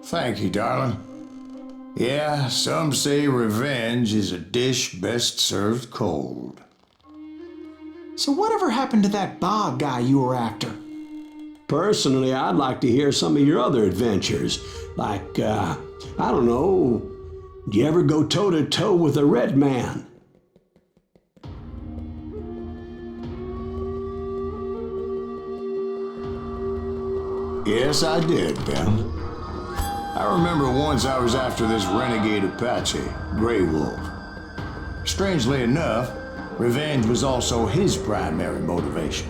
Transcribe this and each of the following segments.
Thank you, darling. Yeah, some say revenge is a dish best served cold. So whatever happened to that Bob guy you were after? Personally, I'd like to hear some of your other adventures. Like, I don't know, do you ever go toe-to-toe with a red man? Yes, I did, Ben. I remember once I was after this renegade Apache, Grey Wolf. Strangely enough, revenge was also his primary motivation.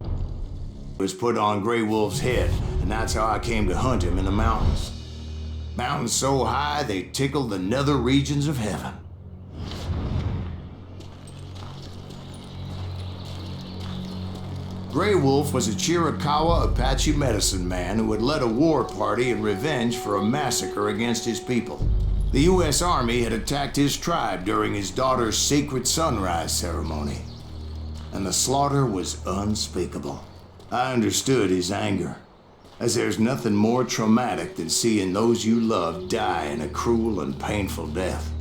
It was put on Grey Wolf's head, and that's how I came to hunt him in the mountains. Mountains so high they tickled the nether regions of heaven. Grey Wolf was a Chiricahua Apache medicine man who had led a war party in revenge for a massacre against his people. The U.S. Army had attacked his tribe during his daughter's sacred sunrise ceremony, and the slaughter was unspeakable. I understood his anger, as there's nothing more traumatic than seeing those you love die in a cruel and painful death.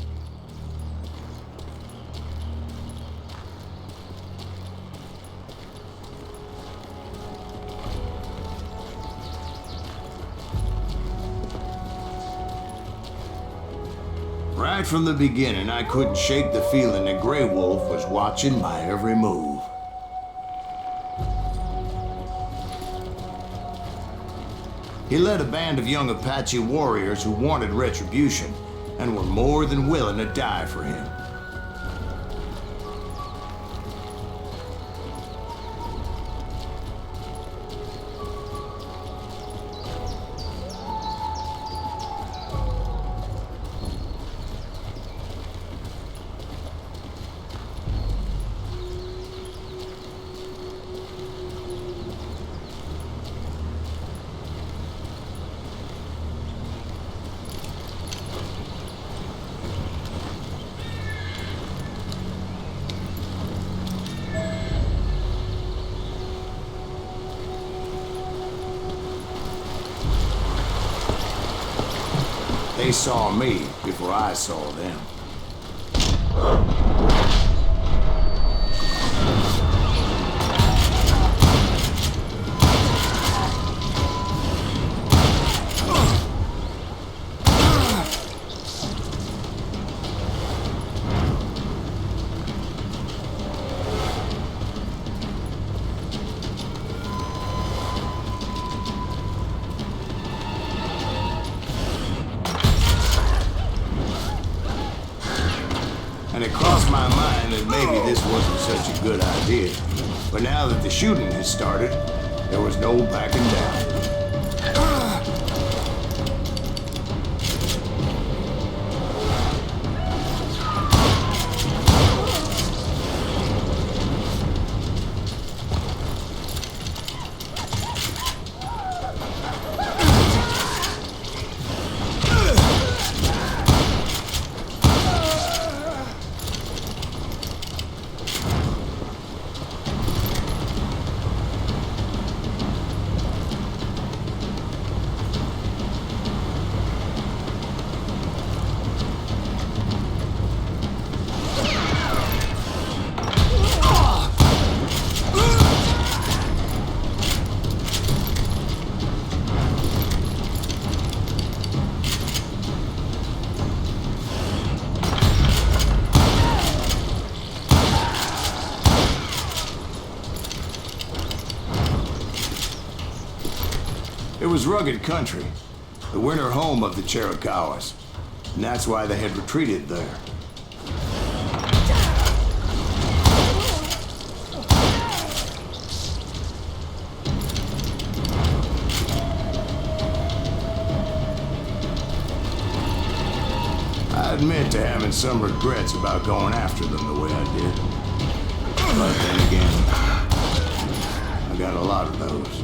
Right from the beginning, I couldn't shake the feeling that Grey Wolf was watching my every move. He led a band of young Apache warriors who wanted retribution and were more than willing to die for him. They saw me before I saw them. And it crossed my mind that maybe this wasn't such a good idea. But now that the shooting had started, there was no backing down. It was rugged country, the winter home of the Chiricahuas, and that's why they had retreated there. I admit to having some regrets about going after them the way I did. But then again, I got a lot of those.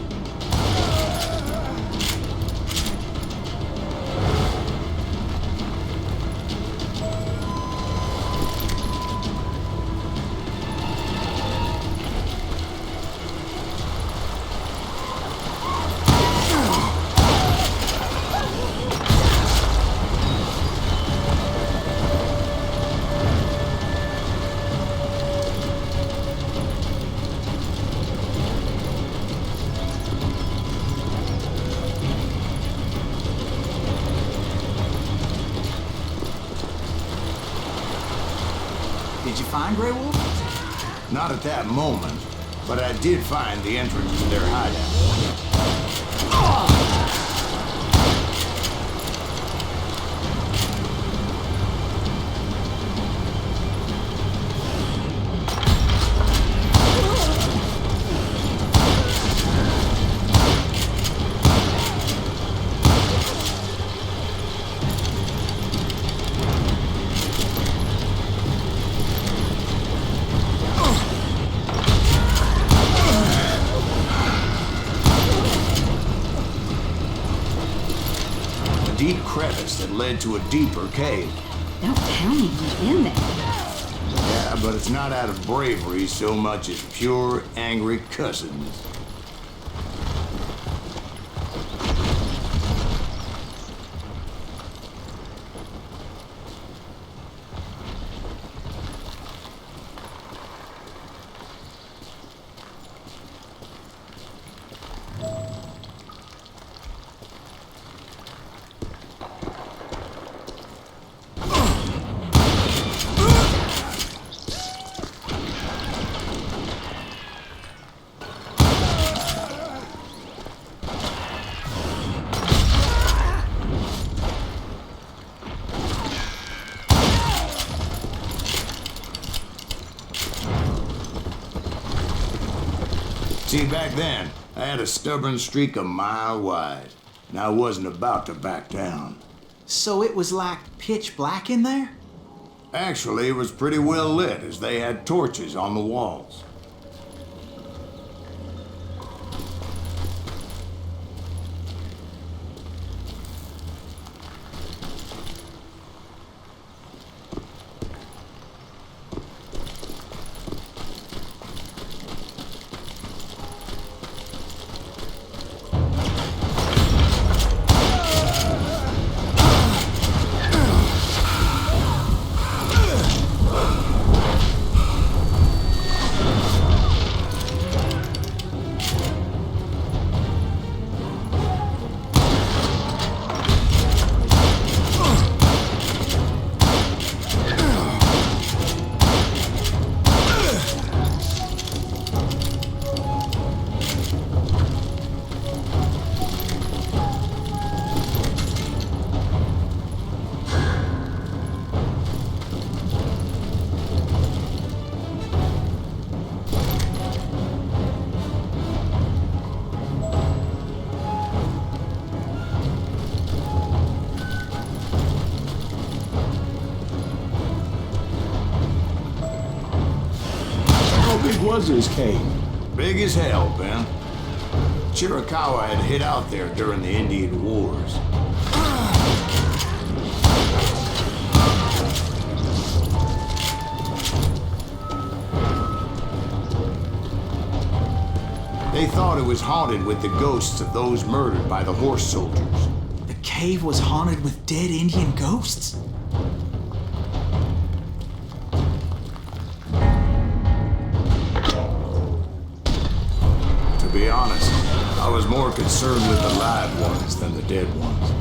Did you find Grey Wolf? Not at that moment, but I did find the entrance to their hideout. Deep crevice that led to a deeper cave. Don't tell me who's in there. Yeah, but it's not out of bravery so much as pure, angry cussedness. See, back then, I had a stubborn streak a mile wide, and I wasn't about to back down. So it was like pitch black in there? Actually, it was pretty well lit, as they had torches on the walls. Was his cave? Big as hell, Ben. Chiricahua had hid out there during the Indian Wars. They thought it was haunted with the ghosts of those murdered by the horse soldiers. The cave was haunted with dead Indian ghosts? To be honest, I was more concerned with the live ones than the dead ones.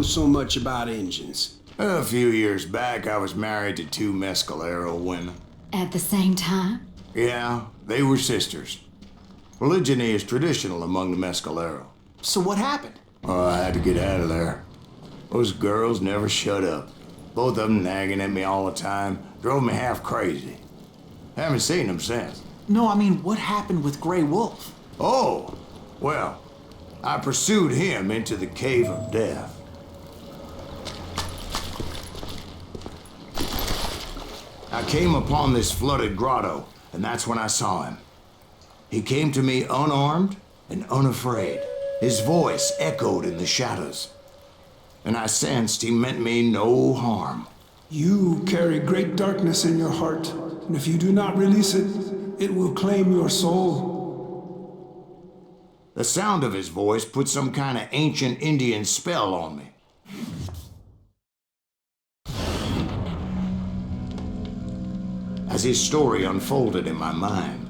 know so much about engines? A few years back, I was married to two Mescalero women. At the same time? Yeah, they were sisters. Polygyny is traditional among the Mescalero. So what happened? Oh, I had to get out of there. Those girls never shut up. Both of them nagging at me all the time. Drove me half crazy. Haven't seen them since. No, I mean, what happened with Grey Wolf? Oh, well, I pursued him into the Cave of Death. I came upon this flooded grotto, and that's when I saw him. He came to me unarmed and unafraid. His voice echoed in the shadows, and I sensed he meant me no harm. You carry great darkness in your heart, and if you do not release it, it will claim your soul. The sound of his voice put some kind of ancient Indian spell on me. As his story unfolded in my mind,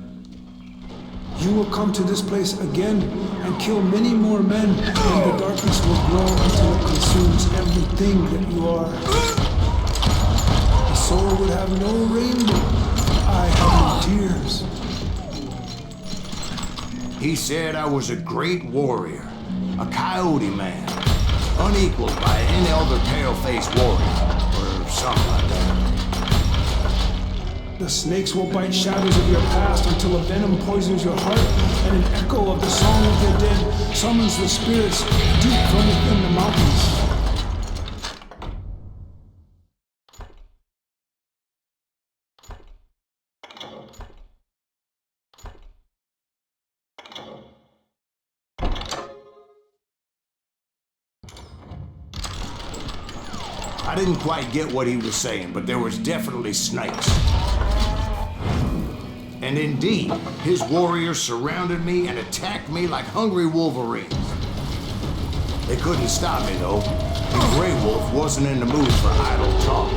You will come to this place again and kill many more men, and the darkness will grow until it consumes everything that you are. The soul would have no rainbow, I have no tears. he said I was a great warrior, a coyote man, unequaled by any other pale-faced warrior, or something like that. The snakes will bite shadows of your past until a venom poisons your heart, and an echo of the song of the dead summons the spirits deep from within the mountains. I didn't quite get what he was saying, but there was definitely snakes. And indeed, his warriors surrounded me and attacked me like hungry wolverines. They couldn't stop me, though, and Grey Wolf wasn't in the mood for idle talk.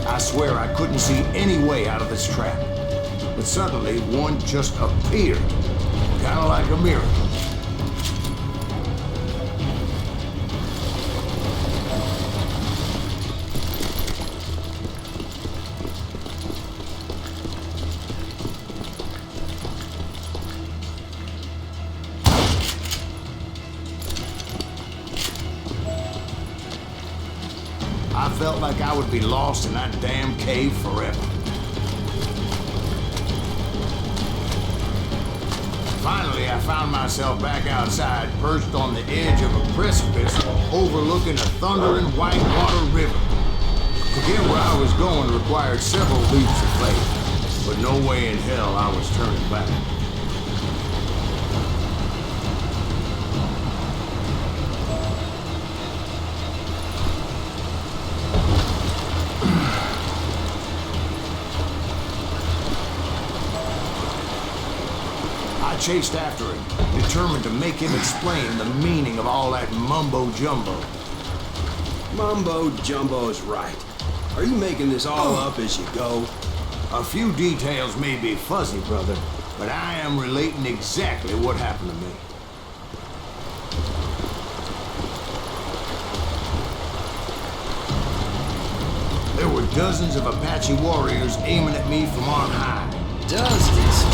I swear I couldn't see any way out of this trap. But suddenly, one just appeared. Kind of like a miracle. I felt like I would be lost in that damn cave forever. Finally, I found myself back outside, perched on the edge of a precipice overlooking a thundering whitewater river. To get where I was going required several leaps of faith, but no way in hell I was turning back. I chased after him, determined to make him explain the meaning of all that mumbo-jumbo. Mumbo-jumbo is right. Are you making this all up as you go? A few details may be fuzzy, brother, but I am relating exactly what happened to me. There were dozens of Apache warriors aiming at me from on high. Dozens?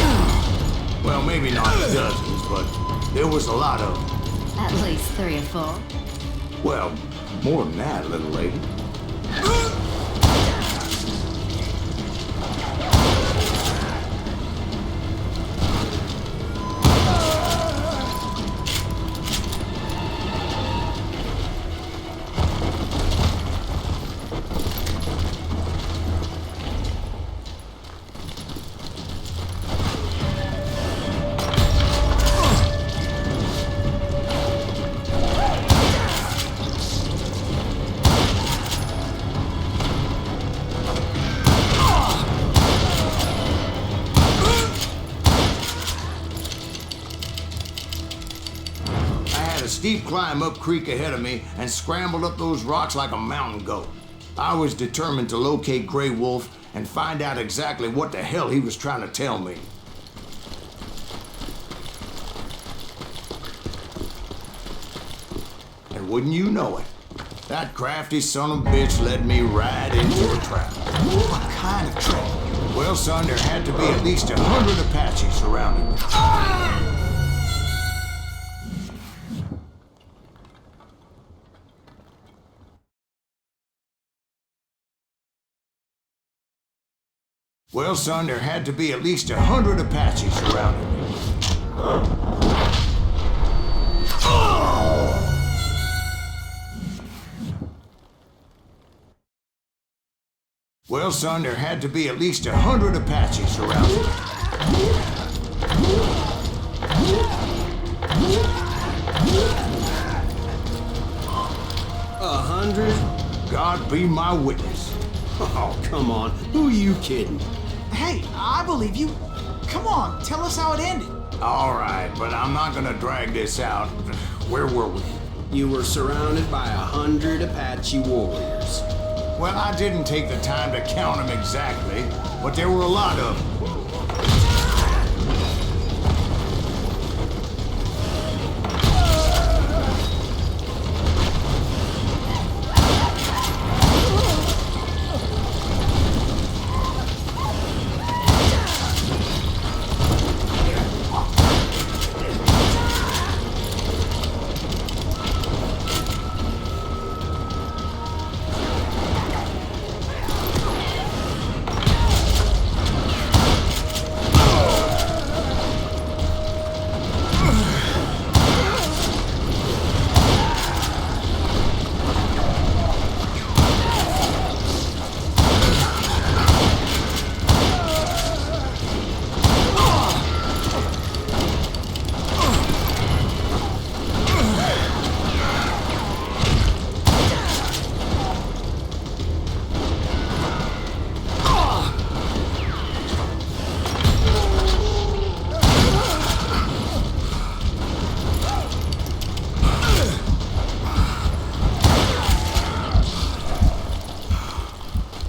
Well, maybe not dozens, but there was a lot of them. At least 3 or 4. Well, more than that, little lady. steep climb up creek ahead of me and scrambled up those rocks like a mountain goat. I was determined to locate Grey Wolf and find out exactly what the hell he was trying to tell me. And wouldn't you know it, that crafty son of a bitch led me right into a trap. What kind of trap? Well, son, there had to be at least 100 Apaches surrounding me. Well, son, there had to be at least 100 Apaches surrounding me. Well, son, there had to be at least 100 Apaches surrounding me. 100? God be my witness. Oh, come on. Who are you kidding? Hey, I believe you. Come on, tell us how it ended. All right, but I'm not gonna drag this out. Where were we? You were surrounded by 100 Apache warriors. Well, I didn't take the time to count them exactly, but there were a lot of them.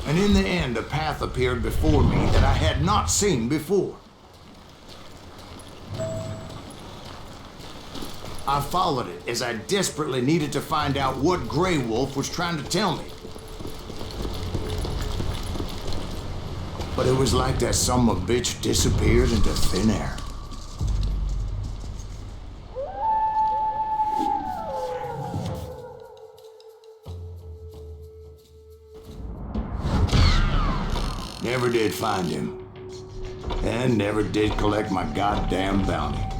And in the end, a path appeared before me that I had not seen before. I followed it as I desperately needed to find out what Grey Wolf was trying to tell me. But it was like that son of a bitch disappeared into thin air. Never did find him. And never did collect my goddamn bounty.